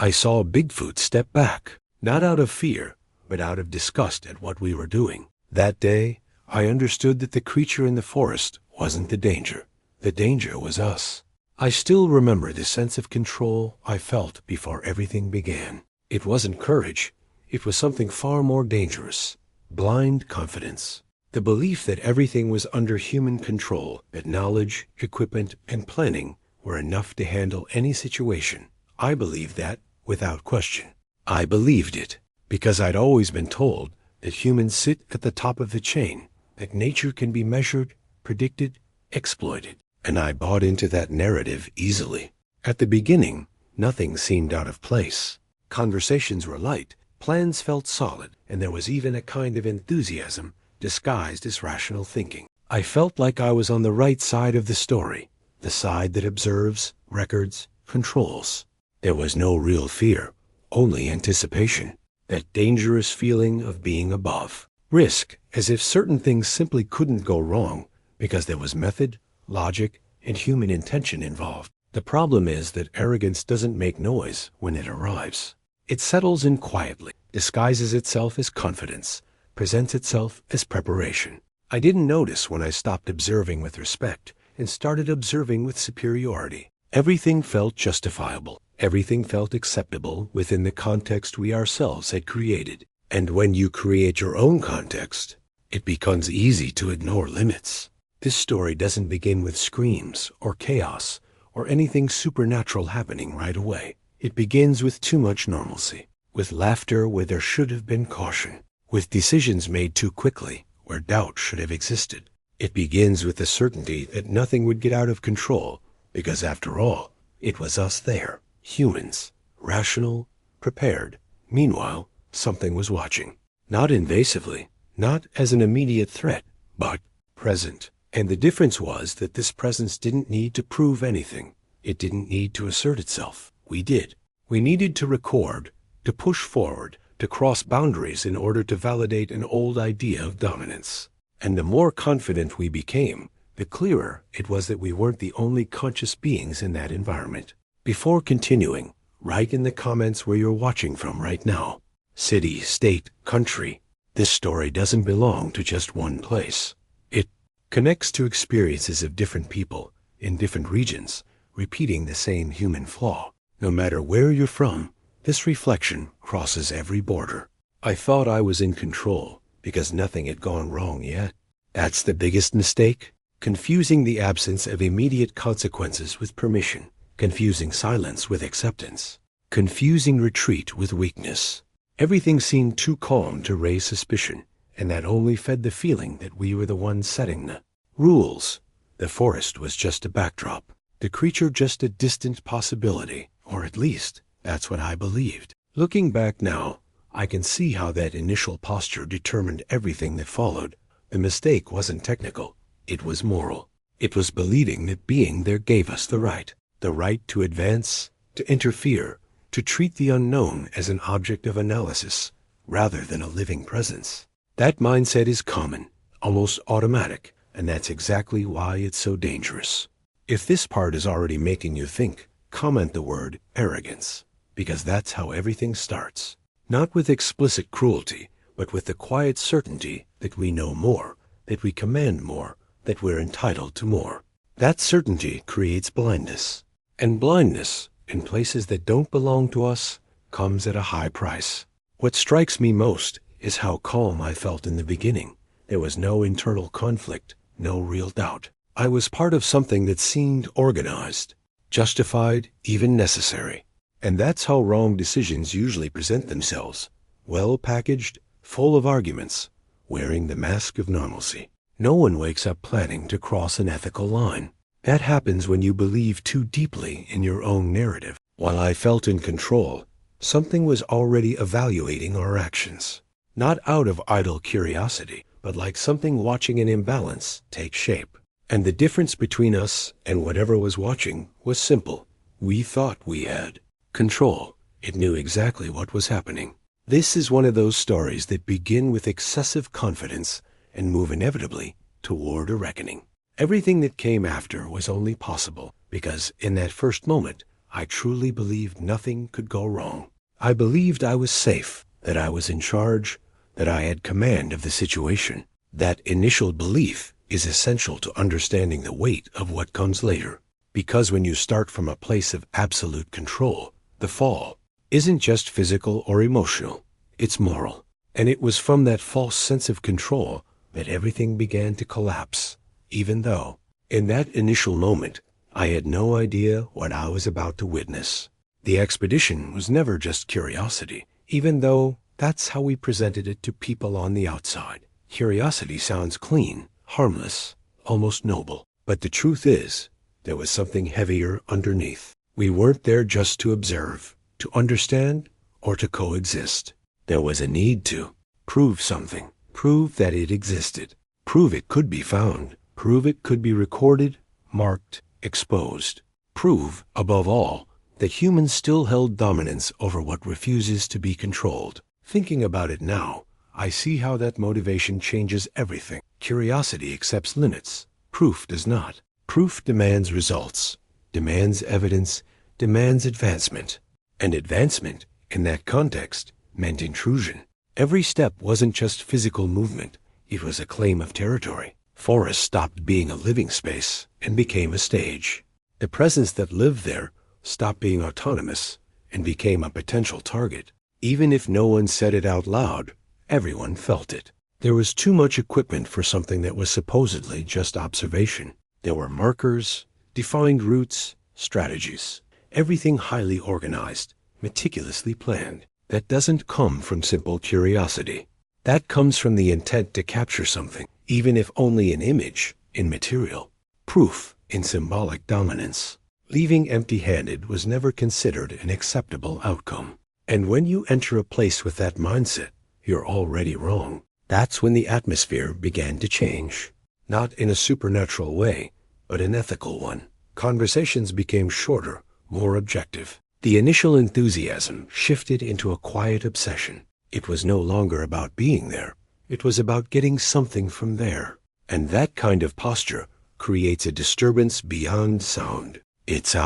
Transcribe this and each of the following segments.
I saw Bigfoot step back, not out of fear, but out of disgust at what we were doing. That day, I understood that the creature in the forest wasn't the danger. The danger was us. I still remember the sense of control I felt before everything began. It wasn't courage. It was something far more dangerous. Blind confidence. The belief that everything was under human control, that knowledge, equipment, and planning were enough to handle any situation. I believed that without question. I believed it because I'd always been told that humans sit at the top of the chain, that nature can be measured, predicted, exploited. And I bought into that narrative easily. At the beginning, nothing seemed out of place. Conversations were light, plans felt solid, and there was even a kind of enthusiasm disguised as rational thinking. I felt like I was on the right side of the story, the side that observes, records, controls. There was no real fear, only anticipation, that dangerous feeling of being above. Risk, as if certain things simply couldn't go wrong because there was method, logic, and human intention involved. The problem is that arrogance doesn't make noise when it arrives. It settles in quietly, disguises itself as confidence, presents itself as preparation. I didn't notice when I stopped observing with respect and started observing with superiority. Everything felt justifiable. Everything felt acceptable within the context we ourselves had created. And when you create your own context, it becomes easy to ignore limits. This story doesn't begin with screams or chaos or anything supernatural happening right away. It begins with too much normalcy, with laughter where there should have been caution, with decisions made too quickly where doubt should have existed. It begins with the certainty that nothing would get out of control because, after all, it was us there, humans, rational, prepared. Meanwhile, something was watching, not invasively, not as an immediate threat, but present. And the difference was that this presence didn't need to prove anything. It didn't need to assert itself. We did. We needed to record, to push forward, to cross boundaries in order to validate an old idea of dominance. And the more confident we became, the clearer it was that we weren't the only conscious beings in that environment. Before continuing, write in the comments where you're watching from right now. City, state, country. This story doesn't belong to just one place. It connects to experiences of different people in different regions, repeating the same human flaw. No matter where you're from, this reflection crosses every border. I thought I was in control because nothing had gone wrong yet. That's the biggest mistake. Confusing the absence of immediate consequences with permission. Confusing silence with acceptance. Confusing retreat with weakness. Everything seemed too calm to raise suspicion, and that only fed the feeling that we were the ones setting the rules. The forest was just a backdrop. The creature just a distant possibility, or at least that's what I believed. Looking back now, I can see how that initial posture determined everything that followed. The mistake wasn't technical. It was moral. It was believing that being there gave us the right to advance, to interfere, to treat the unknown as an object of analysis rather than a living presence. That mindset is common, almost automatic, and that's exactly why it's so dangerous. If this part is already making you think, comment the word arrogance, because that's how everything starts. Not with explicit cruelty, but with the quiet certainty that we know more, that we command more, that we're entitled to more. That certainty creates blindness. And blindness, in places that don't belong to us, comes at a high price. What strikes me most is how calm I felt in the beginning. There was no internal conflict, no real doubt. I was part of something that seemed organized, justified, even necessary. And that's how wrong decisions usually present themselves. Well packaged, full of arguments, wearing the mask of normalcy. No one wakes up planning to cross an ethical line. That happens when you believe too deeply in your own narrative. While I felt in control, something was already evaluating our actions. Not out of idle curiosity, but like something watching an imbalance take shape. And the difference between us and whatever was watching was simple. We thought we had control. It knew exactly what was happening. This is one of those stories that begin with excessive confidence and move inevitably toward a reckoning. Everything that came after was only possible because in that first moment, I truly believed nothing could go wrong. I believed I was safe, that I was in charge, that I had command of the situation. That initial belief is essential to understanding the weight of what comes later. Because when you start from a place of absolute control, the fall isn't just physical or emotional, it's moral. And it was from that false sense of control that everything began to collapse, even though, in that initial moment, I had no idea what I was about to witness. The expedition was never just curiosity, even though that's how we presented it to people on the outside. Curiosity sounds clean, harmless, almost noble. But the truth is, there was something heavier underneath. We weren't there just to observe, to understand, or to coexist. There was a need to prove something, prove that it existed, prove it could be found, prove it could be recorded, marked, exposed. Prove, above all, that humans still held dominance over what refuses to be controlled. Thinking about it now, I see how that motivation changes everything. Curiosity accepts limits. Proof does not. Proof demands results, demands evidence, demands advancement. And advancement, in that context, meant intrusion. Every step wasn't just physical movement. It was a claim of territory. Forests stopped being a living space and became a stage. The presence that lived there stopped being autonomous and became a potential target. Even if no one said it out loud, everyone felt it. There was too much equipment for something that was supposedly just observation. There were markers, defined routes, strategies. Everything highly organized, meticulously planned. That doesn't come from simple curiosity. That comes from the intent to capture something, even if only an image, in material. Proof, in symbolic dominance. Leaving empty-handed was never considered an acceptable outcome. And when you enter a place with that mindset, you're already wrong. That's when the atmosphere began to change. Not in a supernatural way, but an ethical one. Conversations became shorter, more objective. The initial enthusiasm shifted into a quiet obsession. It was no longer about being there. It was about getting something from there. And that kind of posture creates a disturbance beyond sound. It's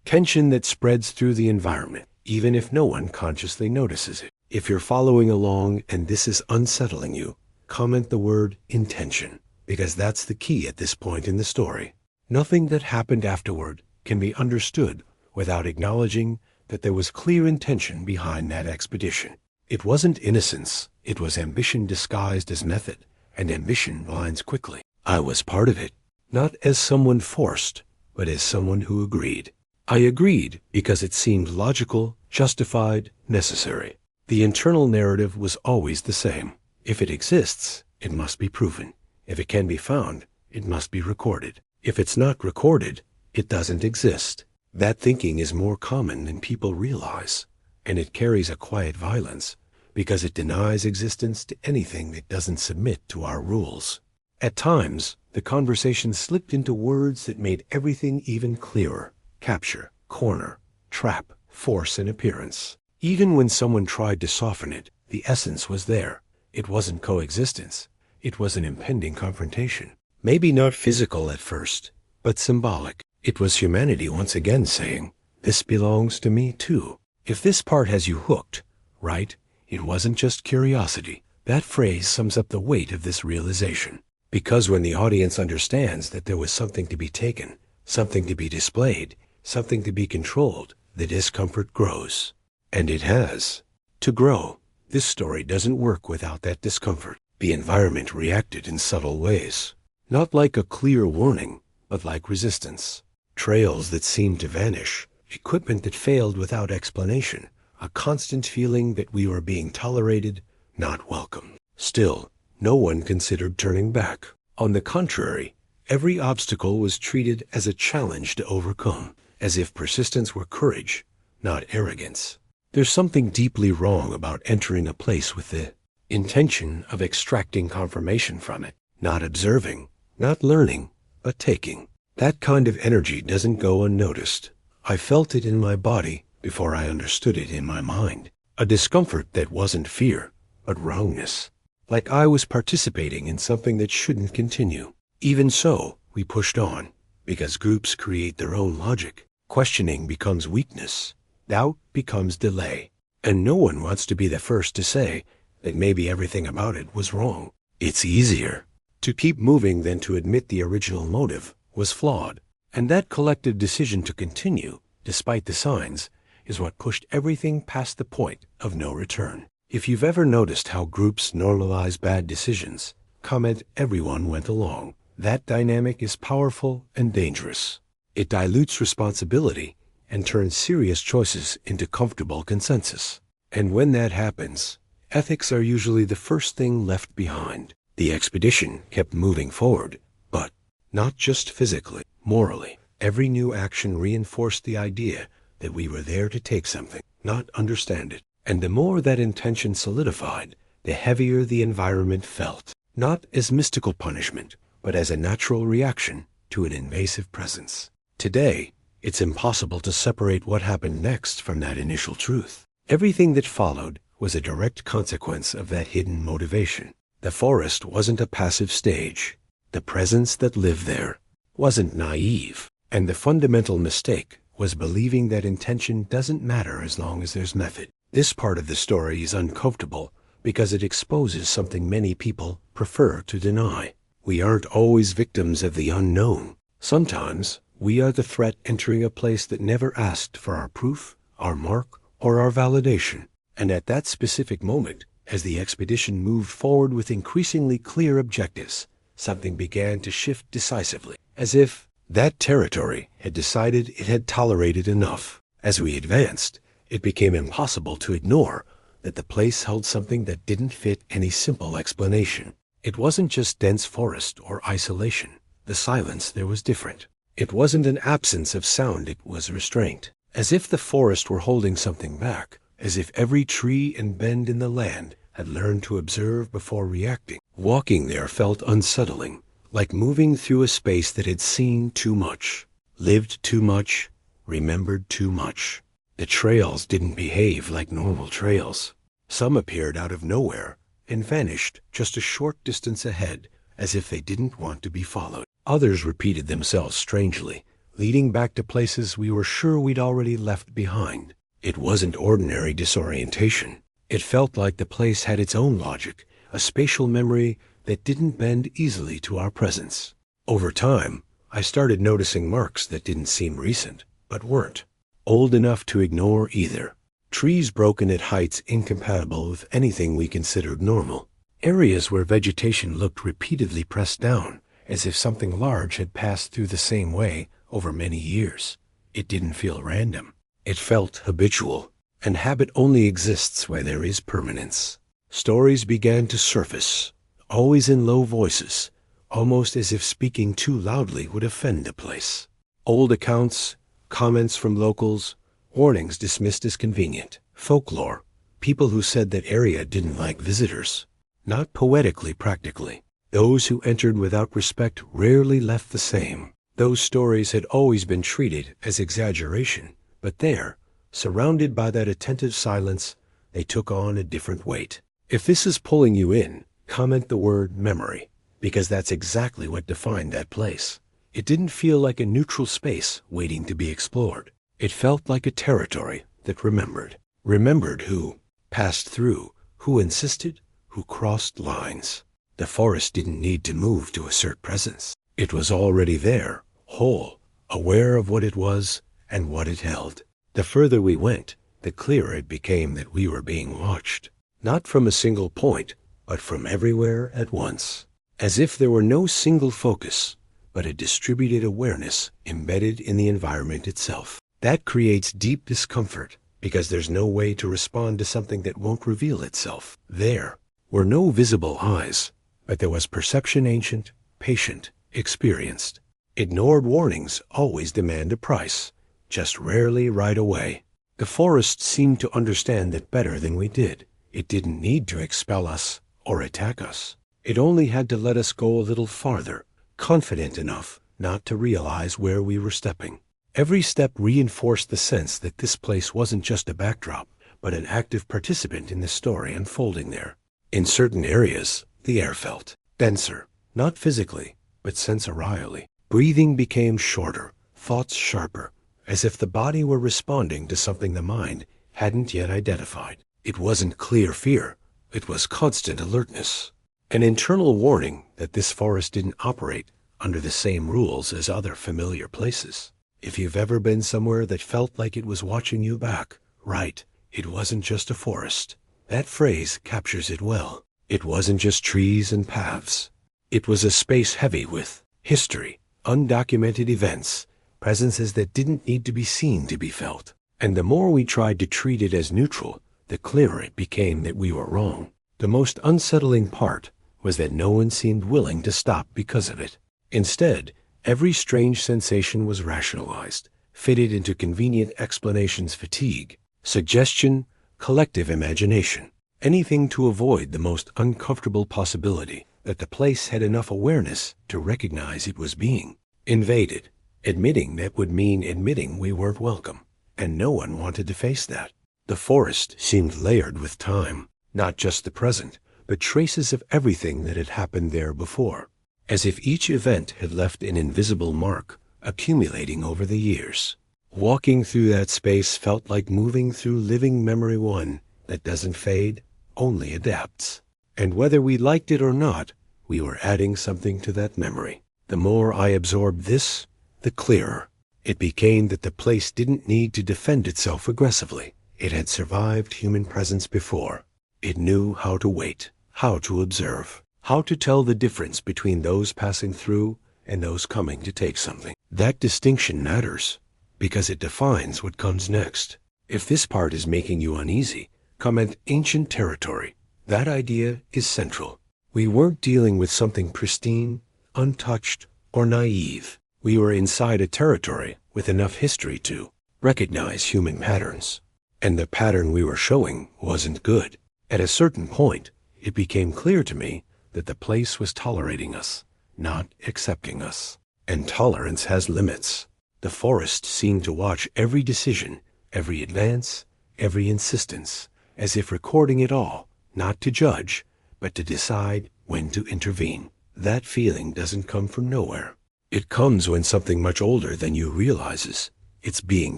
tension that spreads through the environment, even if no one consciously notices it. If you're following along and this is unsettling you, comment the word intention, because that's the key at this point in the story. Nothing that happened afterward can be understood without acknowledging that there was clear intention behind that expedition. It wasn't innocence, it was ambition disguised as method, and ambition blinds quickly. I was part of it, not as someone forced, but as someone who agreed. I agreed because it seemed logical, justified, necessary. The internal narrative was always the same. If it exists, it must be proven. If it can be found, it must be recorded. If it's not recorded, it doesn't exist. That thinking is more common than people realize, and it carries a quiet violence because it denies existence to anything that doesn't submit to our rules. At times, the conversation slipped into words that made everything even clearer. Capture, corner, trap, force, and appearance. Even when someone tried to soften it, the essence was there. It wasn't coexistence. It was an impending confrontation. Maybe not physical at first, but symbolic. It was humanity once again saying, "This belongs to me too." If this part has you hooked, right, it wasn't just curiosity. That phrase sums up the weight of this realization. Because when the audience understands that there was something to be taken, something to be displayed, something to be controlled, the discomfort grows. And it has. To grow, this story doesn't work without that discomfort. The environment reacted in subtle ways. Not like a clear warning, but like resistance. Trails that seemed to vanish, equipment that failed without explanation, a constant feeling that we were being tolerated, not welcome. Still, no one considered turning back. On the contrary, every obstacle was treated as a challenge to overcome, as if persistence were courage, not arrogance. There's something deeply wrong about entering a place with the intention of extracting confirmation from it, not observing, not learning, but taking. That kind of energy doesn't go unnoticed. I felt it in my body before I understood it in my mind. A discomfort that wasn't fear, but wrongness. Like I was participating in something that shouldn't continue. Even so, we pushed on, because groups create their own logic. Questioning becomes weakness. Doubt becomes delay. And no one wants to be the first to say that maybe everything about it was wrong. It's easier to keep moving than to admit the original motive was flawed. And that collective decision to continue, despite the signs, is what pushed everything past the point of no return. If you've ever noticed how groups normalize bad decisions, comment everyone went along. That dynamic is powerful and dangerous. It dilutes responsibility and turns serious choices into comfortable consensus. And when that happens, ethics are usually the first thing left behind. The expedition kept moving forward, but not just physically, morally. Every new action reinforced the idea that we were there to take something, not understand it. And the more that intention solidified, the heavier the environment felt, not as mystical punishment, but as a natural reaction to an invasive presence. Today, it's impossible to separate what happened next from that initial truth. Everything that followed was a direct consequence of that hidden motivation. The forest wasn't a passive stage. The presence that lived there wasn't naive. And the fundamental mistake was believing that intention doesn't matter as long as there's method. This part of the story is uncomfortable because it exposes something many people prefer to deny. We aren't always victims of the unknown. Sometimes we are the threat entering a place that never asked for our proof, our mark, or our validation. And at that specific moment, as the expedition moved forward with increasingly clear objectives, something began to shift decisively, as if that territory had decided it had tolerated enough. As we advanced, it became impossible to ignore that the place held something that didn't fit any simple explanation. It wasn't just dense forest or isolation. The silence there was different. It wasn't an absence of sound, it was restraint. As if the forest were holding something back, as if every tree and bend in the land had learned to observe before reacting. Walking there felt unsettling, like moving through a space that had seen too much, lived too much, remembered too much. The trails didn't behave like normal trails. Some appeared out of nowhere and vanished just a short distance ahead, as if they didn't want to be followed. Others repeated themselves strangely, leading back to places we were sure we'd already left behind. It wasn't ordinary disorientation. It felt like the place had its own logic, a spatial memory that didn't bend easily to our presence. Over time, I started noticing marks that didn't seem recent, but weren't old enough to ignore either. Trees broken at heights incompatible with anything we considered normal. Areas where vegetation looked repeatedly pressed down, as if something large had passed through the same way over many years. It didn't feel random. It felt habitual, and habit only exists where there is permanence. Stories began to surface, always in low voices, almost as if speaking too loudly would offend the place. Old accounts, comments from locals, warnings dismissed as convenient. Folklore, people who said that area didn't like visitors. Not poetically, practically. Those who entered without respect rarely left the same. Those stories had always been treated as exaggeration, but there, surrounded by that attentive silence, they took on a different weight. If this is pulling you in, comment the word memory, because that's exactly what defined that place. It didn't feel like a neutral space waiting to be explored. It felt like a territory that remembered. Remembered who passed through, who insisted, who crossed lines. The forest didn't need to move to assert presence. It was already there, whole, aware of what it was and what it held. The further we went, the clearer it became that we were being watched. Not from a single point, but from everywhere at once. As if there were no single focus, but a distributed awareness embedded in the environment itself. That creates deep discomfort, because there's no way to respond to something that won't reveal itself. There were no visible eyes, but there was perception ancient, patient, experienced. Ignored warnings always demand a price, just rarely right away. The forest seemed to understand that better than we did. It didn't need to expel us or attack us. It only had to let us go a little farther, confident enough not to realize where we were stepping. Every step reinforced the sense that this place wasn't just a backdrop, but an active participant in the story unfolding there. In certain areas, the air felt denser, not physically, but sensorially. Breathing became shorter, thoughts sharper, as if the body were responding to something the mind hadn't yet identified. It wasn't clear fear, it was constant alertness. An internal warning that this forest didn't operate under the same rules as other familiar places. If you've ever been somewhere that felt like it was watching you back, right, it wasn't just a forest. That phrase captures it well. It wasn't just trees and paths. It was a space heavy with history, undocumented events, presences that didn't need to be seen to be felt. And the more we tried to treat it as neutral, the clearer it became that we were wrong. The most unsettling part was that no one seemed willing to stop because of it. Instead, every strange sensation was rationalized, fitted into convenient explanations: fatigue, suggestion, collective imagination. Anything to avoid the most uncomfortable possibility that the place had enough awareness to recognize it was being invaded. Admitting that would mean admitting we weren't welcome, and no one wanted to face that. The forest seemed layered with time, not just the present, but traces of everything that had happened there before, as if each event had left an invisible mark, accumulating over the years. Walking through that space felt like moving through living memory, one that doesn't fade, only adapts. And whether we liked it or not, we were adding something to that memory. The more I absorbed this, the clearer it became that the place didn't need to defend itself aggressively. It had survived human presence before. It knew how to wait, how to observe, how to tell the difference between those passing through and those coming to take something. That distinction matters, because it defines what comes next. If this part is making you uneasy, comment ancient territory. That idea is central. We weren't dealing with something pristine, untouched, or naive. We were inside a territory with enough history to recognize human patterns. And the pattern we were showing wasn't good. At a certain point, it became clear to me that the place was tolerating us, not accepting us. And tolerance has limits. The forest seemed to watch every decision, every advance, every insistence, as if recording it all, not to judge, but to decide when to intervene. That feeling doesn't come from nowhere. It comes when something much older than you realizes it's being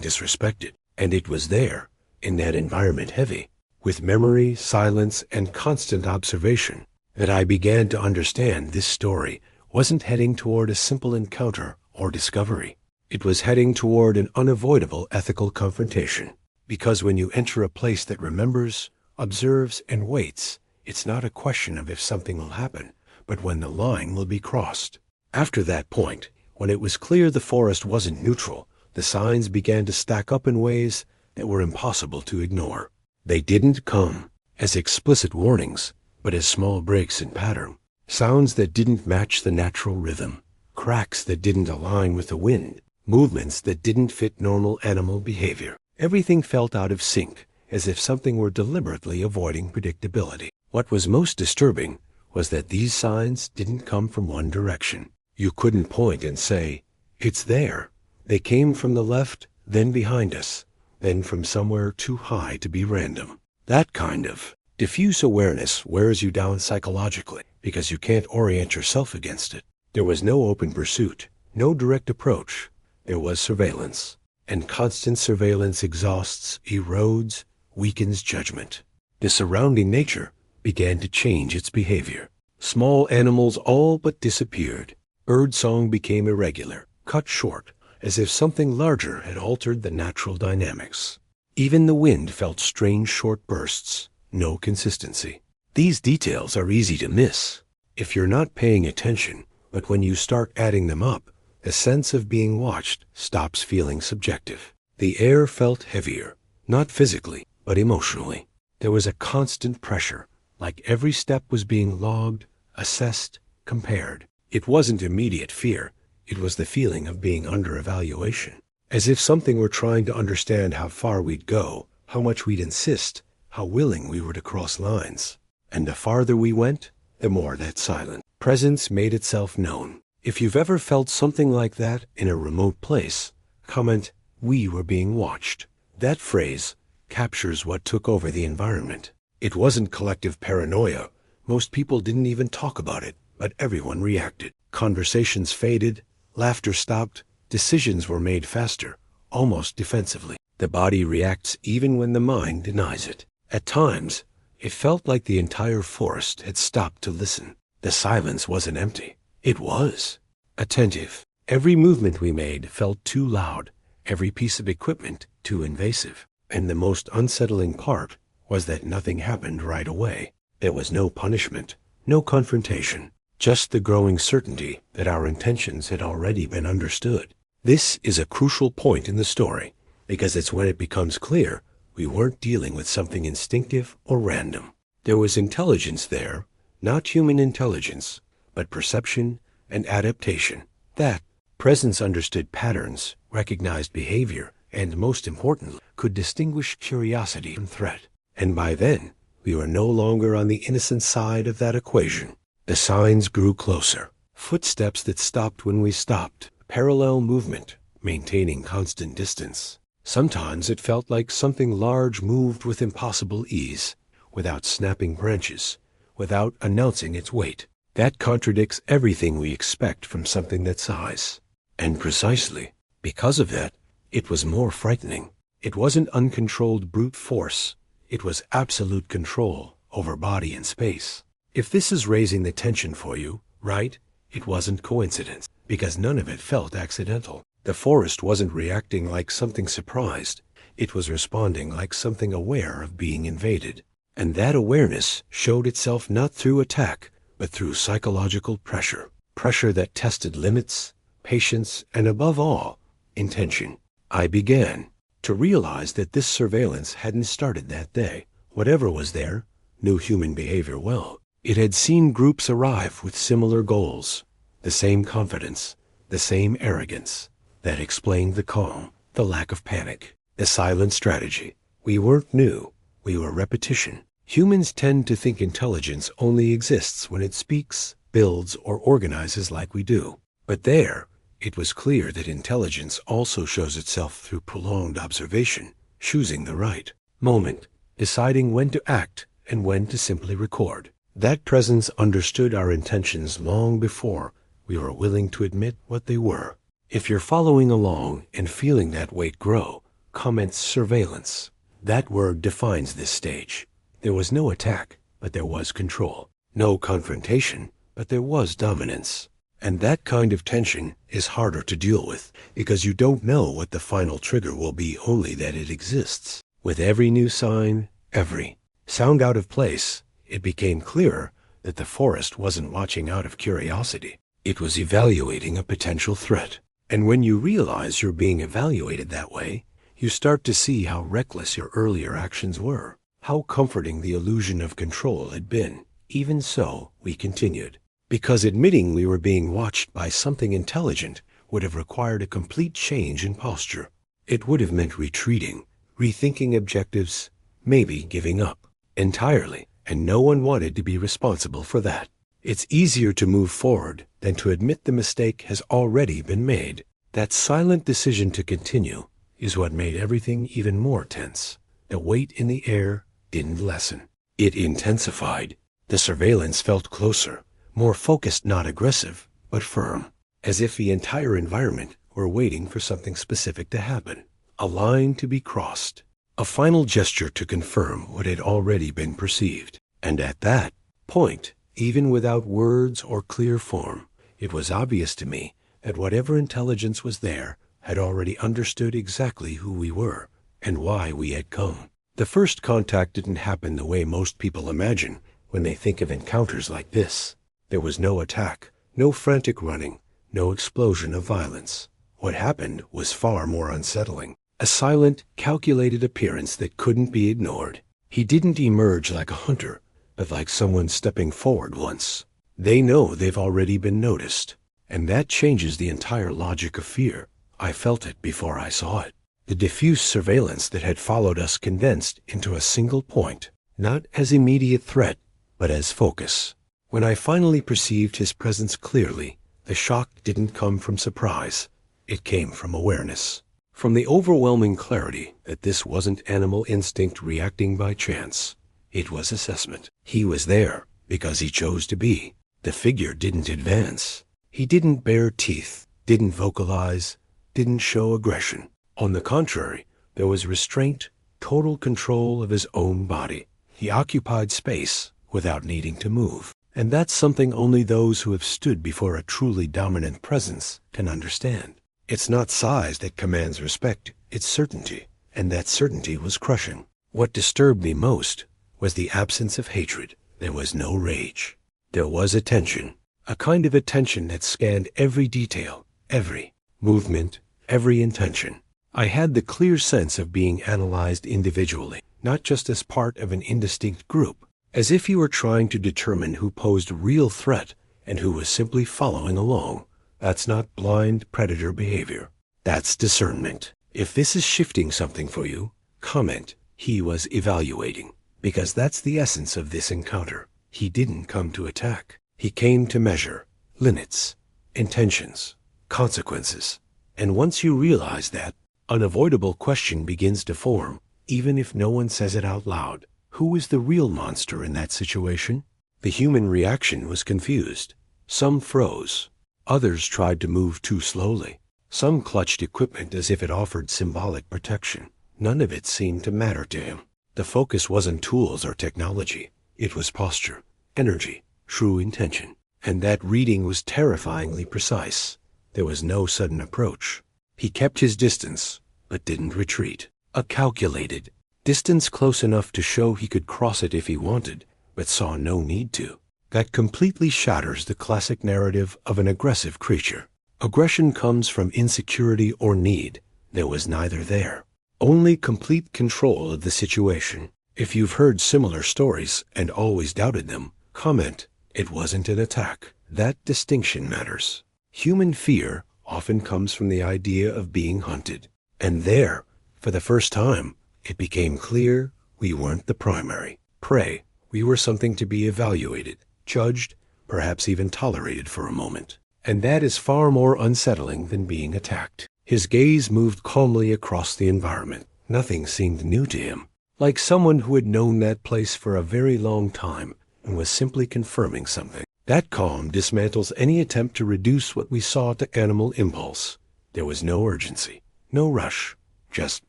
disrespected. And it was there, in that environment heavy, with memory, silence, and constant observation, that I began to understand this story wasn't heading toward a simple encounter or discovery. It was heading toward an unavoidable ethical confrontation. Because when you enter a place that remembers, observes, and waits, it's not a question of if something will happen, but when the line will be crossed. After that point, when it was clear the forest wasn't neutral, the signs began to stack up in ways that were impossible to ignore. They didn't come as explicit warnings, but as small breaks in pattern. Sounds that didn't match the natural rhythm, cracks that didn't align with the wind, movements that didn't fit normal animal behavior. Everything felt out of sync, as if something were deliberately avoiding predictability. What was most disturbing was that these signs didn't come from one direction. You couldn't point and say, "It's there." They came from the left, then behind us, then from somewhere too high to be random. That kind of diffuse awareness wears you down psychologically, because you can't orient yourself against it. There was no open pursuit, no direct approach. There was surveillance. And constant surveillance exhausts, erodes, weakens judgment. The surrounding nature began to change its behavior. Small animals all but disappeared. Birdsong became irregular, cut short, as if something larger had altered the natural dynamics. Even the wind felt strange short bursts, no consistency. These details are easy to miss if you're not paying attention, but when you start adding them up, the sense of being watched stops feeling subjective. The air felt heavier, not physically, but emotionally. There was a constant pressure, like every step was being logged, assessed, compared. It wasn't immediate fear. It was the feeling of being under evaluation, as if something were trying to understand how far we'd go, how much we'd insist, how willing we were to cross lines. And the farther we went, the more that silent presence made itself known. If you've ever felt something like that in a remote place, comment, "We were being watched." That phrase captures what took over the environment. It wasn't collective paranoia. Most people didn't even talk about it, but everyone reacted. Conversations faded, laughter stopped, decisions were made faster, almost defensively. The body reacts even when the mind denies it. At times, it felt like the entire forest had stopped to listen. The silence wasn't empty. It was attentive. Every movement we made felt too loud, every piece of equipment too invasive. And the most unsettling part was that nothing happened right away. There was no punishment, no confrontation, just the growing certainty that our intentions had already been understood. This is a crucial point in the story, because it's when it becomes clear we weren't dealing with something instinctive or random. There was intelligence there, not human intelligence, but perception and adaptation. That presence understood patterns, recognized behavior, and most importantly, could distinguish curiosity from threat. And by then, we were no longer on the innocent side of that equation. The signs grew closer. Footsteps that stopped when we stopped. Parallel movement, maintaining constant distance. Sometimes it felt like something large moved with impossible ease, without snapping branches, without announcing its weight. That contradicts everything we expect from something that size. And precisely because of that, it was more frightening. It wasn't uncontrolled brute force. It was absolute control over body and space. If this is raising the tension for you, right, it wasn't coincidence, because none of it felt accidental. The forest wasn't reacting like something surprised. It was responding like something aware of being invaded. And that awareness showed itself not through attack, but through psychological pressure. Pressure that tested limits, patience, and above all, intention. I began to realize that this surveillance hadn't started that day. Whatever was there knew human behavior well. It had seen groups arrive with similar goals, the same confidence, the same arrogance. That explained the calm, the lack of panic, the silent strategy. We weren't new, we were repetition. Humans tend to think intelligence only exists when it speaks, builds, or organizes like we do. But there, it was clear that intelligence also shows itself through prolonged observation, choosing the right moment, deciding when to act and when to simply record. That presence understood our intentions long before we were willing to admit what they were. If you're following along and feeling that weight grow, comment surveillance. That word defines this stage. There was no attack, but there was control. No confrontation, but there was dominance. And that kind of tension is harder to deal with because you don't know what the final trigger will be, only that it exists. With every new sign, every sound out of place, it became clearer that the forest wasn't watching out of curiosity. It was evaluating a potential threat. And when you realize you're being evaluated that way, you start to see how reckless your earlier actions were, how comforting the illusion of control had been. Even so, we continued. Because admitting we were being watched by something intelligent would have required a complete change in posture. It would have meant retreating, rethinking objectives, maybe giving up entirely, and no one wanted to be responsible for that. It's easier to move forward than to admit the mistake has already been made. That silent decision to continue is what made everything even more tense. The weight in the air didn't lessen. It intensified. The surveillance felt closer, more focused, not aggressive, but firm, as if the entire environment were waiting for something specific to happen, a line to be crossed, a final gesture to confirm what had already been perceived. And at that point, even without words or clear form, it was obvious to me that whatever intelligence was there had already understood exactly who we were and why we had come. The first contact didn't happen the way most people imagine when they think of encounters like this. There was no attack, no frantic running, no explosion of violence. What happened was far more unsettling. A silent, calculated appearance that couldn't be ignored. He didn't emerge like a hunter, but like someone stepping forward once. They know they've already been noticed, and that changes the entire logic of fear. I felt it before I saw it. The diffuse surveillance that had followed us condensed into a single point, not as immediate threat, but as focus. When I finally perceived his presence clearly, the shock didn't come from surprise. It came from awareness. From the overwhelming clarity that this wasn't animal instinct reacting by chance. It was assessment. He was there because he chose to be. The figure didn't advance. He didn't bare teeth, didn't vocalize, didn't show aggression. On the contrary, there was restraint, total control of his own body. He occupied space without needing to move. And that's something only those who have stood before a truly dominant presence can understand. It's not size that commands respect, it's certainty. And that certainty was crushing. What disturbed me most was the absence of hatred. There was no rage. There was attention, a kind of attention that scanned every detail, every movement, every intention. I had the clear sense of being analyzed individually, not just as part of an indistinct group, as if you were trying to determine who posed a real threat and who was simply following along. That's not blind predator behavior. That's discernment. If this is shifting something for you, comment, "He was evaluating," because that's the essence of this encounter. He didn't come to attack. He came to measure limits, intentions, consequences. And once you realize that, unavoidable question begins to form, even if no one says it out loud. Who is the real monster in that situation? The human reaction was confused. Some froze. Others tried to move too slowly. Some clutched equipment as if it offered symbolic protection. None of it seemed to matter to him. The focus wasn't tools or technology. It was posture, energy, true intention. And that reading was terrifyingly precise. There was no sudden approach. He kept his distance, but didn't retreat. A calculated distance close enough to show he could cross it if he wanted, but saw no need to. That completely shatters the classic narrative of an aggressive creature. Aggression comes from insecurity or need. There was neither there. Only complete control of the situation. If you've heard similar stories and always doubted them, comment, "It wasn't an attack." That distinction matters. Human fear often comes from the idea of being hunted. And there, for the first time, it became clear we weren't the primary prey. We were something to be evaluated, judged, perhaps even tolerated for a moment. And that is far more unsettling than being attacked. His gaze moved calmly across the environment. Nothing seemed new to him, like someone who had known that place for a very long time and was simply confirming something. That calm dismantles any attempt to reduce what we saw to animal impulse. There was no urgency, no rush, just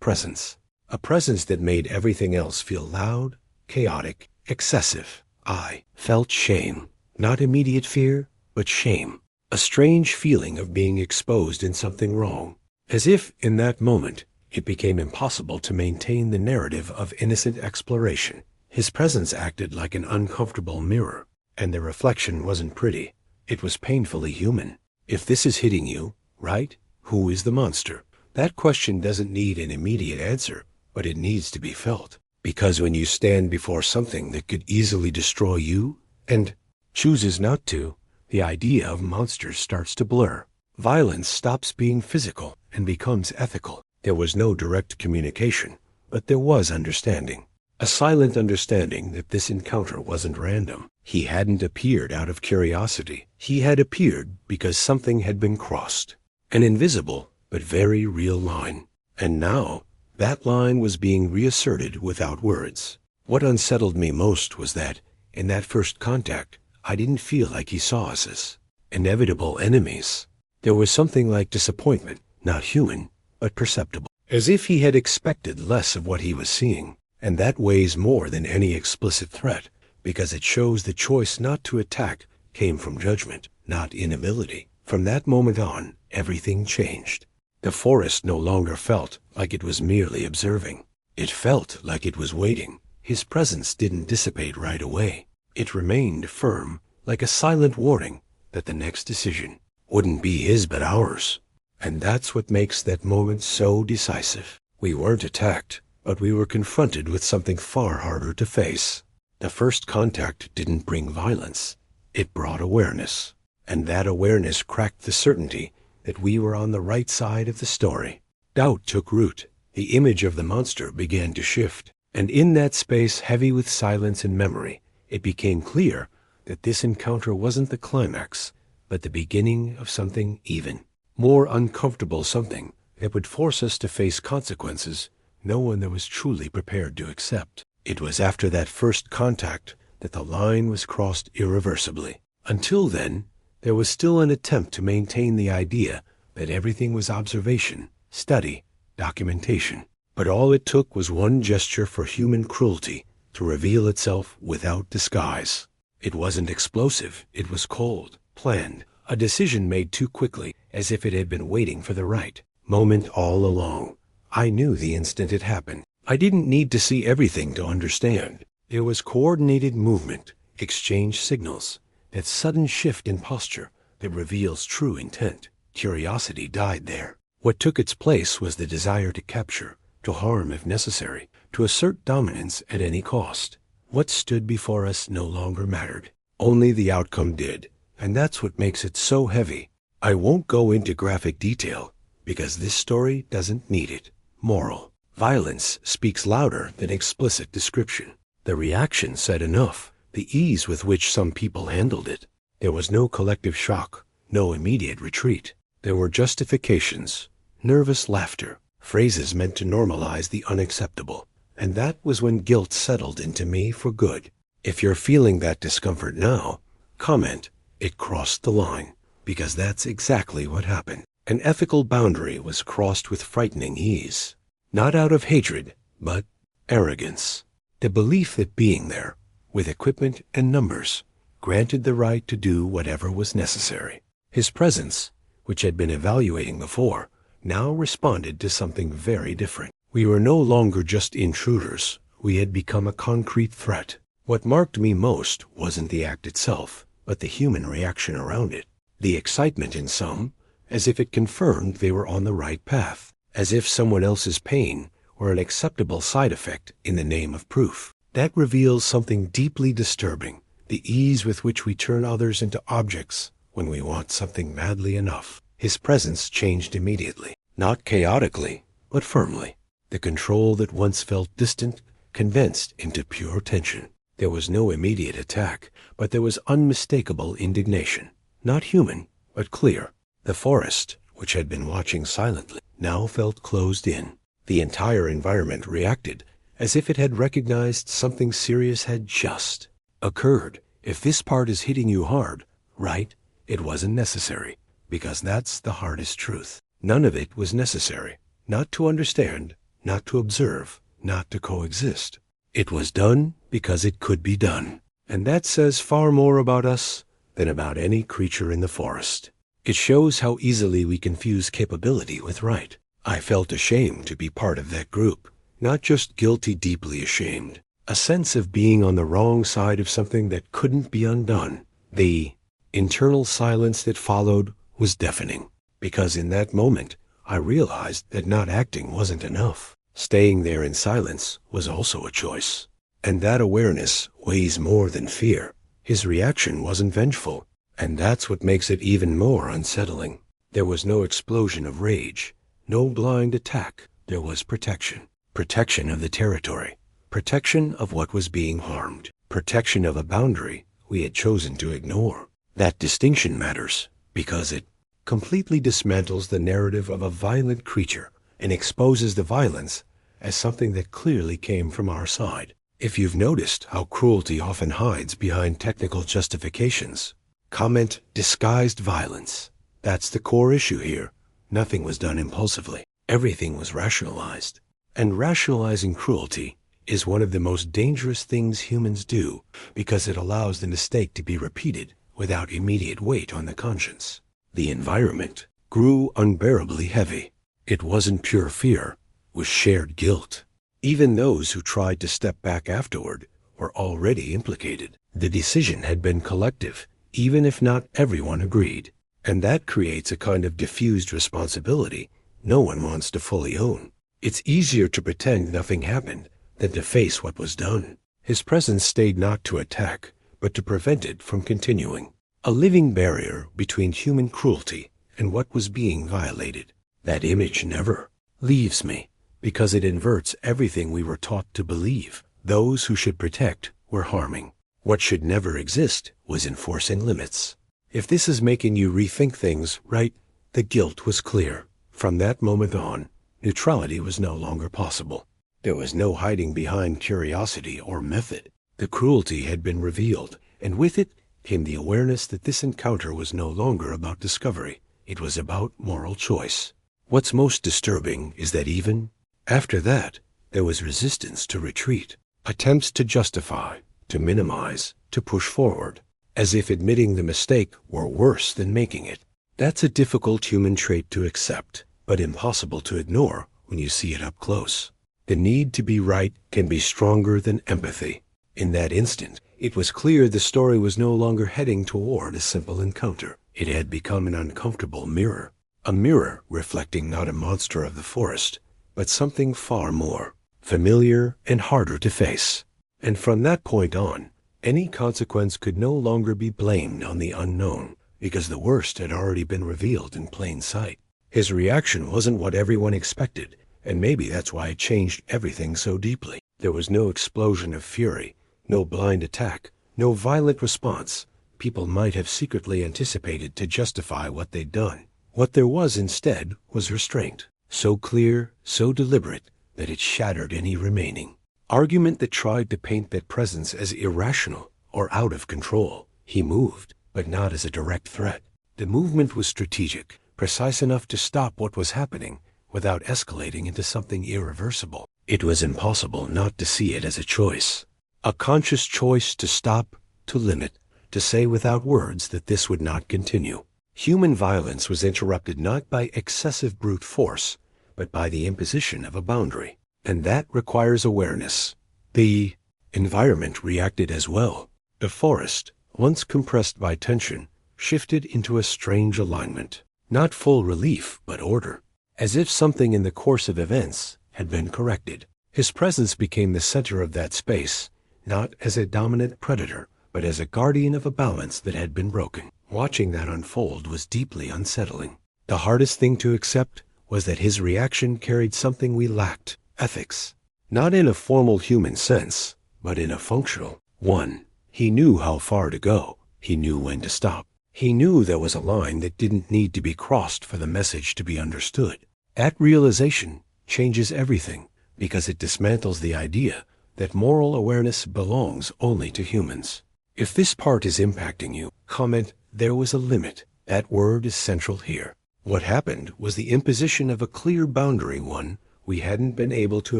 presence. A presence that made everything else feel loud, chaotic, excessive. I felt shame. Not immediate fear, but shame. A strange feeling of being exposed in something wrong. As if, in that moment, it became impossible to maintain the narrative of innocent exploration. His presence acted like an uncomfortable mirror, and the reflection wasn't pretty. It was painfully human. If this is hitting you, right? Who is the monster? That question doesn't need an immediate answer, but it needs to be felt. Because when you stand before something that could easily destroy you, and chooses not to, the idea of monsters starts to blur. Violence stops being physical and becomes ethical. There was no direct communication, but there was understanding. A silent understanding that this encounter wasn't random. He hadn't appeared out of curiosity. He had appeared because something had been crossed. An invisible but very real line. And now, that line was being reasserted without words. What unsettled me most was that, in that first contact, I didn't feel like he saw us as inevitable enemies. There was something like disappointment, not human, but perceptible. As if he had expected less of what he was seeing. And that weighs more than any explicit threat, because it shows the choice not to attack came from judgment, not inability. From that moment on, everything changed. The forest no longer felt like it was merely observing. It felt like it was waiting. His presence didn't dissipate right away. It remained firm, like a silent warning that the next decision wouldn't be his but ours. And that's what makes that moment so decisive. We weren't attacked, but we were confronted with something far harder to face. The first contact didn't bring violence. It brought awareness. And that awareness cracked the certainty that we were on the right side of the story. Doubt took root. The image of the monster began to shift. And in that space heavy with silence and memory, it became clear that this encounter wasn't the climax, but the beginning of something even more uncomfortable, something that would force us to face consequences no one that was truly prepared to accept. It was after that first contact that the line was crossed irreversibly. Until then, there was still an attempt to maintain the idea that everything was observation, study, documentation. But all it took was one gesture for human cruelty to reveal itself without disguise. It wasn't explosive, it was cold, planned, a decision made too quickly, as if it had been waiting for the right moment all along. I knew the instant it happened. I didn't need to see everything to understand. There was coordinated movement, exchanged signals, that sudden shift in posture that reveals true intent. Curiosity died there. What took its place was the desire to capture, to harm if necessary, to assert dominance at any cost. What stood before us no longer mattered. Only the outcome did, and that's what makes it so heavy. I won't go into graphic detail, because this story doesn't need it. Moral. Violence speaks louder than explicit description. The reaction said enough, the ease with which some people handled it. There was no collective shock, no immediate retreat. There were justifications, nervous laughter, phrases meant to normalize the unacceptable. And that was when guilt settled into me for good. If you're feeling that discomfort now, comment, "It crossed the line," because that's exactly what happened. An ethical boundary was crossed with frightening ease. Not out of hatred, but arrogance. The belief that being there, with equipment and numbers, granted the right to do whatever was necessary. His presence, which had been evaluating before, now responded to something very different. We were no longer just intruders. We had become a concrete threat. What marked me most wasn't the act itself, but the human reaction around it. The excitement in some, as if it confirmed they were on the right path, as if someone else's pain were an acceptable side effect in the name of proof. That reveals something deeply disturbing, the ease with which we turn others into objects when we want something madly enough. His presence changed immediately, not chaotically, but firmly. The control that once felt distant condensed into pure tension. There was no immediate attack, but there was unmistakable indignation. Not human, but clear. The forest, which had been watching silently, now felt closed in. The entire environment reacted, as if it had recognized something serious had just occurred. If this part is hitting you hard, right, it wasn't necessary, because that's the hardest truth. None of it was necessary, not to understand, not to observe, not to coexist. It was done because it could be done. And that says far more about us than about any creature in the forest. It shows how easily we confuse capability with right. I felt ashamed to be part of that group, not just guilty, deeply ashamed. A sense of being on the wrong side of something that couldn't be undone. The internal silence that followed was deafening, because in that moment, I realized that not acting wasn't enough. Staying there in silence was also a choice. And that awareness weighs more than fear. His reaction wasn't vengeful, and that's what makes it even more unsettling. There was no explosion of rage, no blind attack. There was protection. Protection of the territory. Protection of what was being harmed. Protection of a boundary we had chosen to ignore. That distinction matters, because it completely dismantles the narrative of a violent creature and exposes the violence as something that clearly came from our side. If you've noticed how cruelty often hides behind technical justifications, comment disguised violence. That's the core issue here. Nothing was done impulsively. Everything was rationalized. And rationalizing cruelty is one of the most dangerous things humans do, because it allows the mistake to be repeated without immediate weight on the conscience. The environment grew unbearably heavy. It wasn't pure fear, it was shared guilt. Even those who tried to step back afterward were already implicated. The decision had been collective, even if not everyone agreed. And that creates a kind of diffused responsibility no one wants to fully own. It's easier to pretend nothing happened than to face what was done. His presence stayed not to attack, but to prevent it from continuing. A living barrier between human cruelty and what was being violated. That image never leaves me, because it inverts everything we were taught to believe. Those who should protect were harming. What should never exist was enforcing limits. If this is making you rethink things, right, the guilt was clear. From that moment on, neutrality was no longer possible. There was no hiding behind curiosity or method. The cruelty had been revealed, and with it came the awareness that this encounter was no longer about discovery. It was about moral choice. What's most disturbing is that even after that, there was resistance to retreat, attempts to justify, to minimize, to push forward, as if admitting the mistake were worse than making it. That's a difficult human trait to accept, but impossible to ignore when you see it up close. The need to be right can be stronger than empathy. In that instant, it was clear the story was no longer heading toward a simple encounter. It had become an uncomfortable mirror. A mirror reflecting not a monster of the forest, but something far more familiar and harder to face. And from that point on, any consequence could no longer be blamed on the unknown, because the worst had already been revealed in plain sight. His reaction wasn't what everyone expected, and maybe that's why it changed everything so deeply. There was no explosion of fury, no blind attack, no violent response people might have secretly anticipated to justify what they'd done. What there was instead was restraint, so clear, so deliberate, that it shattered any remaining argument that tried to paint that presence as irrational or out of control. He moved, but not as a direct threat. The movement was strategic, precise enough to stop what was happening without escalating into something irreversible. It was impossible not to see it as a choice. A conscious choice to stop, to limit, to say without words that this would not continue. Human violence was interrupted not by excessive brute force, but by the imposition of a boundary. And that requires awareness. The environment reacted as well. The forest, once compressed by tension, shifted into a strange alignment. Not full relief, but order. As if something in the course of events had been corrected. His presence became the center of that space, not as a dominant predator, but as a guardian of a balance that had been broken. Watching that unfold was deeply unsettling. The hardest thing to accept was that his reaction carried something we lacked: ethics. Not in a formal human sense, but in a functional one. He knew how far to go. He knew when to stop. He knew there was a line that didn't need to be crossed for the message to be understood. That realization changes everything, because it dismantles the idea that moral awareness belongs only to humans. If this part is impacting you, comment, "There was a limit." That word is central here. What happened was the imposition of a clear boundary, one we hadn't been able to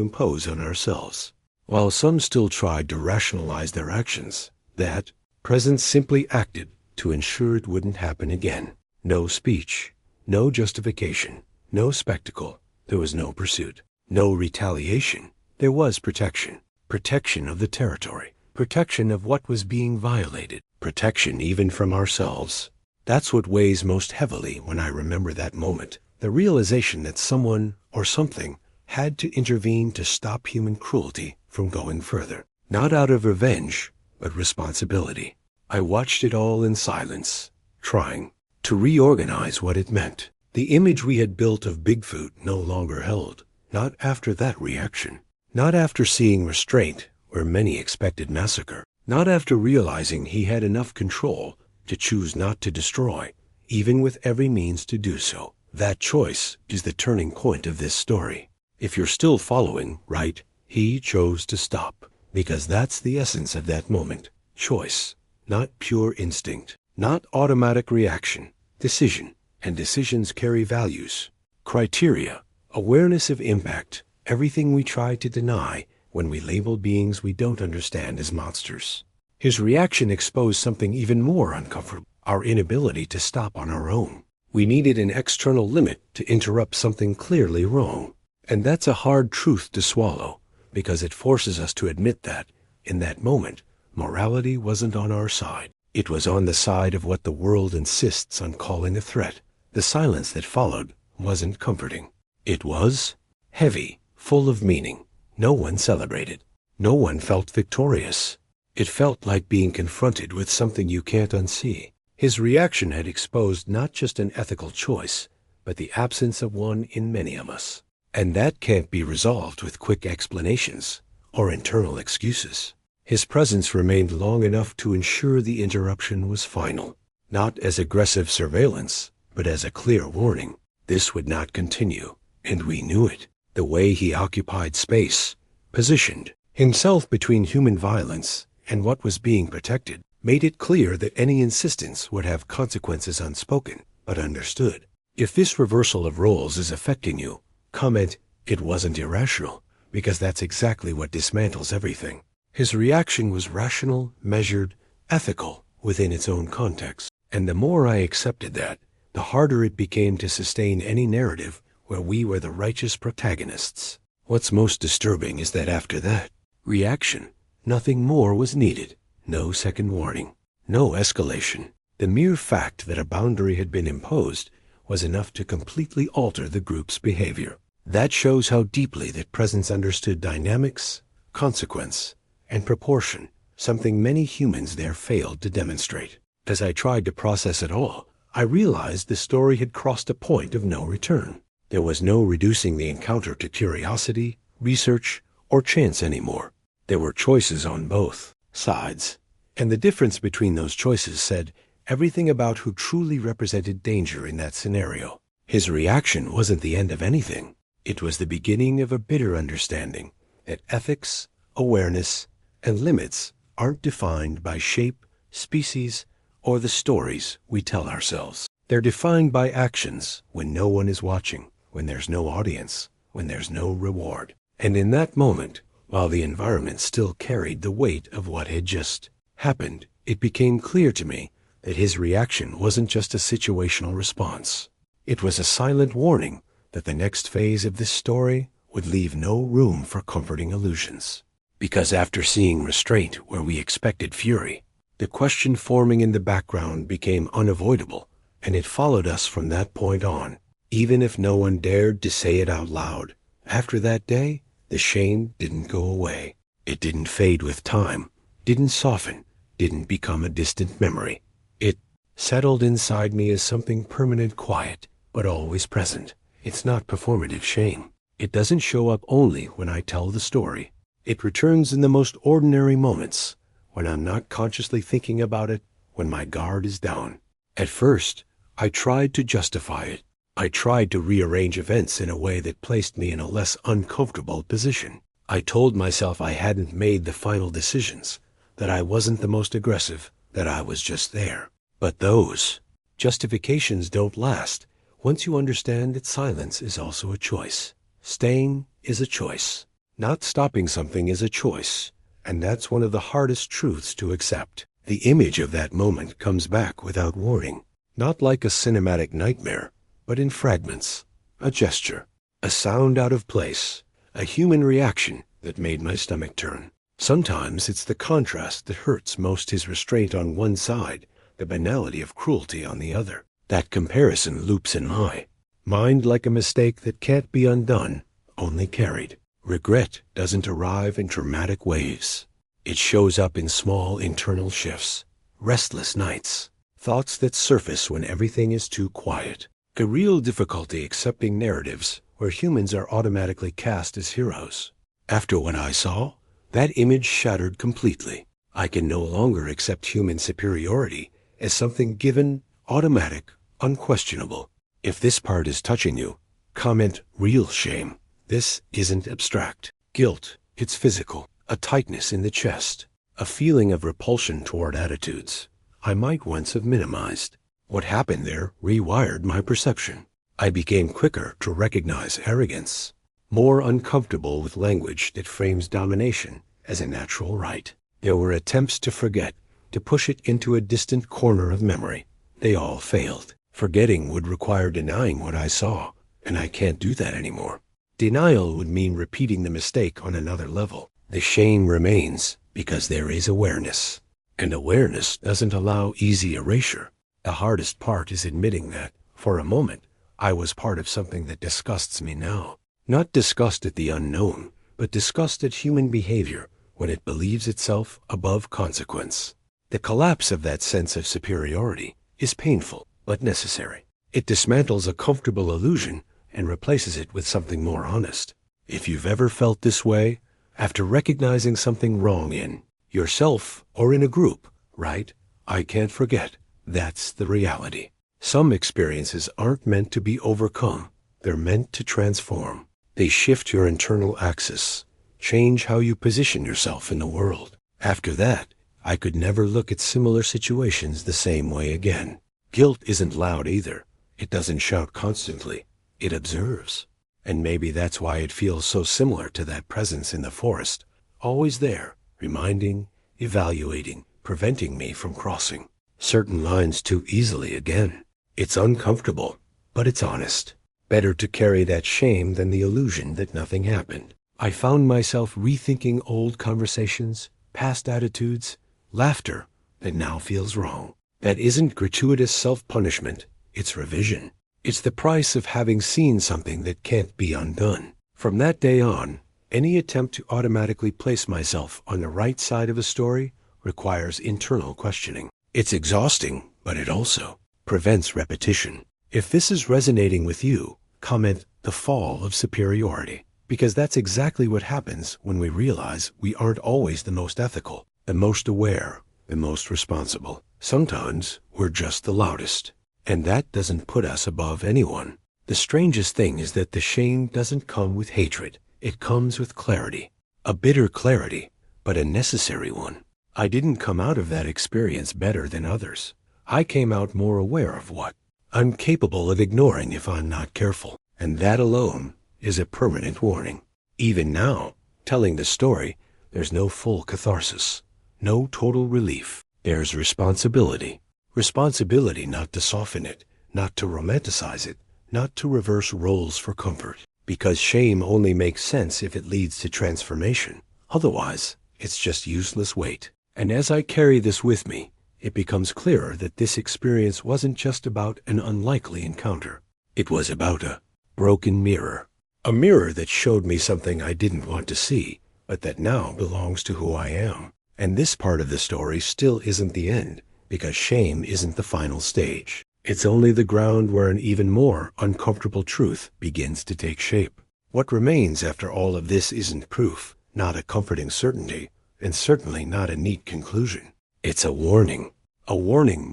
impose on ourselves. While some still tried to rationalize their actions, that presence simply acted to ensure it wouldn't happen again. No speech, no justification, no spectacle. There was no pursuit, no retaliation. There was protection. Protection of the territory. Protection of what was being violated. Protection even from ourselves. That's what weighs most heavily when I remember that moment. The realization that someone or something had to intervene to stop human cruelty from going further. Not out of revenge, but responsibility. I watched it all in silence, trying to reorganize what it meant. The image we had built of Bigfoot no longer held. Not after that reaction. Not after seeing restraint where many expected massacre. Not after realizing he had enough control to choose not to destroy, even with every means to do so. That choice is the turning point of this story. If you're still following, right, he chose to stop. Because that's the essence of that moment. Choice. Not pure instinct. Not automatic reaction. Decision. And decisions carry values. Criteria. Awareness of impact. Everything we try to deny when we label beings we don't understand as monsters. His reaction exposed something even more uncomfortable. Our inability to stop on our own. We needed an external limit to interrupt something clearly wrong. And that's a hard truth to swallow, because it forces us to admit that, in that moment, morality wasn't on our side. It was on the side of what the world insists on calling a threat. The silence that followed wasn't comforting. It was heavy, full of meaning. No one celebrated. No one felt victorious. It felt like being confronted with something you can't unsee. His reaction had exposed not just an ethical choice, but the absence of one in many of us. And that can't be resolved with quick explanations or internal excuses. His presence remained long enough to ensure the interruption was final. Not as aggressive surveillance, but as a clear warning. This would not continue, and we knew it. The way he occupied space, positioned himself between human violence and what was being protected, made it clear that any insistence would have consequences unspoken, but understood. If this reversal of roles is affecting you, comment, "It wasn't irrational," because that's exactly what dismantles everything. His reaction was rational, measured, ethical within its own context. And the more I accepted that, the harder it became to sustain any narrative where we were the righteous protagonists. What's most disturbing is that after that reaction, nothing more was needed. No second warning, no escalation. The mere fact that a boundary had been imposed was enough to completely alter the group's behavior. That shows how deeply that presence understood dynamics, consequence, and proportion, something many humans there failed to demonstrate. As I tried to process it all, I realized the story had crossed a point of no return. There was no reducing the encounter to curiosity, research, or chance anymore. There were choices on both sides, and the difference between those choices said everything about who truly represented danger in that scenario. His reaction wasn't the end of anything. It was the beginning of a bitter understanding that ethics, awareness, and limits aren't defined by shape, species, or the stories we tell ourselves. They're defined by actions when no one is watching, when there's no audience, when there's no reward. And in that moment, while the environment still carried the weight of what had just happened, it became clear to me that his reaction wasn't just a situational response. It was a silent warning that the next phase of this story would leave no room for comforting illusions. Because after seeing restraint where we expected fury, the question forming in the background became unavoidable, and it followed us from that point on, even if no one dared to say it out loud. After that day, the shame didn't go away. It didn't fade with time, didn't soften, didn't become a distant memory. It settled inside me as something permanent, quiet, but always present. It's not performative shame. It doesn't show up only when I tell the story. It returns in the most ordinary moments, when I'm not consciously thinking about it, when my guard is down. At first, I tried to justify it. I tried to rearrange events in a way that placed me in a less uncomfortable position. I told myself I hadn't made the final decisions, that I wasn't the most aggressive, that I was just there. But those justifications don't last once you understand that silence is also a choice. Staying is a choice. Not stopping something is a choice. And that's one of the hardest truths to accept. The image of that moment comes back without warning, not like a cinematic nightmare, but in fragments. A gesture, a sound out of place, a human reaction that made my stomach turn. Sometimes it's the contrast that hurts most, his restraint on one side, the banality of cruelty on the other. That comparison loops in my mind like a mistake that can't be undone, only carried. Regret doesn't arrive in dramatic waves. It shows up in small internal shifts, restless nights, thoughts that surface when everything is too quiet. A real difficulty accepting narratives where humans are automatically cast as heroes. After what I saw, that image shattered completely. I can no longer accept human superiority as something given, automatic, unquestionable. If this part is touching you, comment real shame. This isn't abstract. Guilt, it's physical. A tightness in the chest. A feeling of repulsion toward attitudes I might once have minimized. What happened there rewired my perception. I became quicker to recognize arrogance, more uncomfortable with language that frames domination as a natural right. There were attempts to forget, to push it into a distant corner of memory. They all failed. Forgetting would require denying what I saw, and I can't do that anymore. Denial would mean repeating the mistake on another level. The shame remains because there is awareness, and awareness doesn't allow easy erasure. The hardest part is admitting that, for a moment, I was part of something that disgusts me now. Not disgust at the unknown, but disgust at human behavior when it believes itself above consequence. The collapse of that sense of superiority is painful, but necessary. It dismantles a comfortable illusion and replaces it with something more honest. If you've ever felt this way, after recognizing something wrong in yourself or in a group, right? I can't forget. That's the reality. Some experiences aren't meant to be overcome. They're meant to transform. They shift your internal axis, change how you position yourself in the world. After that, I could never look at similar situations the same way again. Guilt isn't loud either. It doesn't shout constantly. It observes. And maybe that's why it feels so similar to that presence in the forest, always there, reminding, evaluating, preventing me from crossing certain lines too easily again. It's uncomfortable, but it's honest. Better to carry that shame than the illusion that nothing happened. I found myself rethinking old conversations, past attitudes, laughter that now feels wrong. That isn't gratuitous self-punishment, it's revision. It's the price of having seen something that can't be undone. From that day on, any attempt to automatically place myself on the right side of a story requires internal questioning. It's exhausting, but it also prevents repetition. If this is resonating with you, comment "the fall of superiority," because that's exactly what happens when we realize we aren't always the most ethical, the most aware, the most responsible. Sometimes we're just the loudest. And that doesn't put us above anyone. The strangest thing is that the shame doesn't come with hatred. It comes with clarity. A bitter clarity, but a necessary one. I didn't come out of that experience better than others. I came out more aware of what I'm capable of ignoring if I'm not careful. And that alone is a permanent warning. Even now, telling the story, there's no full catharsis, no total relief. There's responsibility. Responsibility not to soften it, not to romanticize it, not to reverse roles for comfort. Because shame only makes sense if it leads to transformation. Otherwise, it's just useless weight. And as I carry this with me, it becomes clearer that this experience wasn't just about an unlikely encounter. It was about a broken mirror. A mirror that showed me something I didn't want to see, but that now belongs to who I am. And this part of the story still isn't the end. Because shame isn't the final stage. It's only the ground where an even more uncomfortable truth begins to take shape. What remains after all of this isn't proof, not a comforting certainty, and certainly not a neat conclusion. It's a warning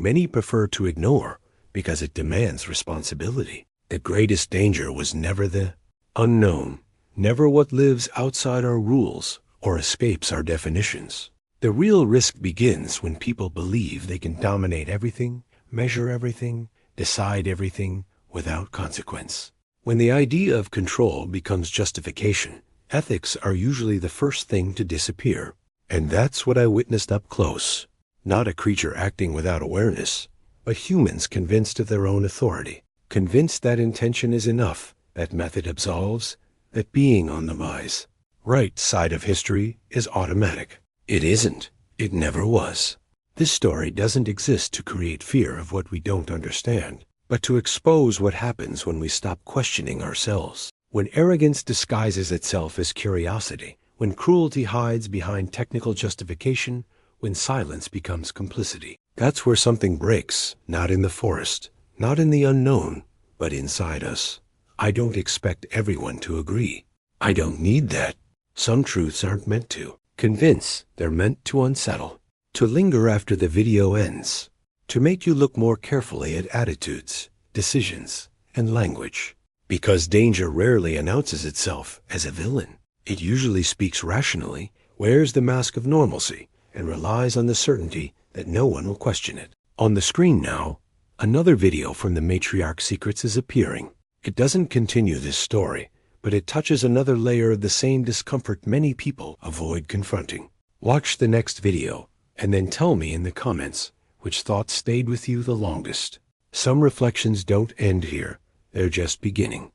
many prefer to ignore because it demands responsibility. The greatest danger was never the unknown, never what lives outside our rules or escapes our definitions. The real risk begins when people believe they can dominate everything, measure everything, decide everything without consequence. When the idea of control becomes justification, ethics are usually the first thing to disappear. And that's what I witnessed up close. Not a creature acting without awareness, but humans convinced of their own authority, convinced that intention is enough, that method absolves, that being on the right side of history is automatic. It isn't. It never was. This story doesn't exist to create fear of what we don't understand, but to expose what happens when we stop questioning ourselves. When arrogance disguises itself as curiosity, when cruelty hides behind technical justification, when silence becomes complicity. That's where something breaks, not in the forest, not in the unknown, but inside us. I don't expect everyone to agree. I don't need that. Some truths aren't meant to convince, they're meant to unsettle, to linger after the video ends, to make you look more carefully at attitudes, decisions, and language. Because danger rarely announces itself as a villain. It usually speaks rationally, wears the mask of normalcy, and relies on the certainty that no one will question it. On the screen now, another video from the Matriarch Secrets is appearing. It doesn't continue this story, but it touches another layer of the same discomfort many people avoid confronting. Watch the next video, and then tell me in the comments which thought stayed with you the longest. Some reflections don't end here, they're just beginning.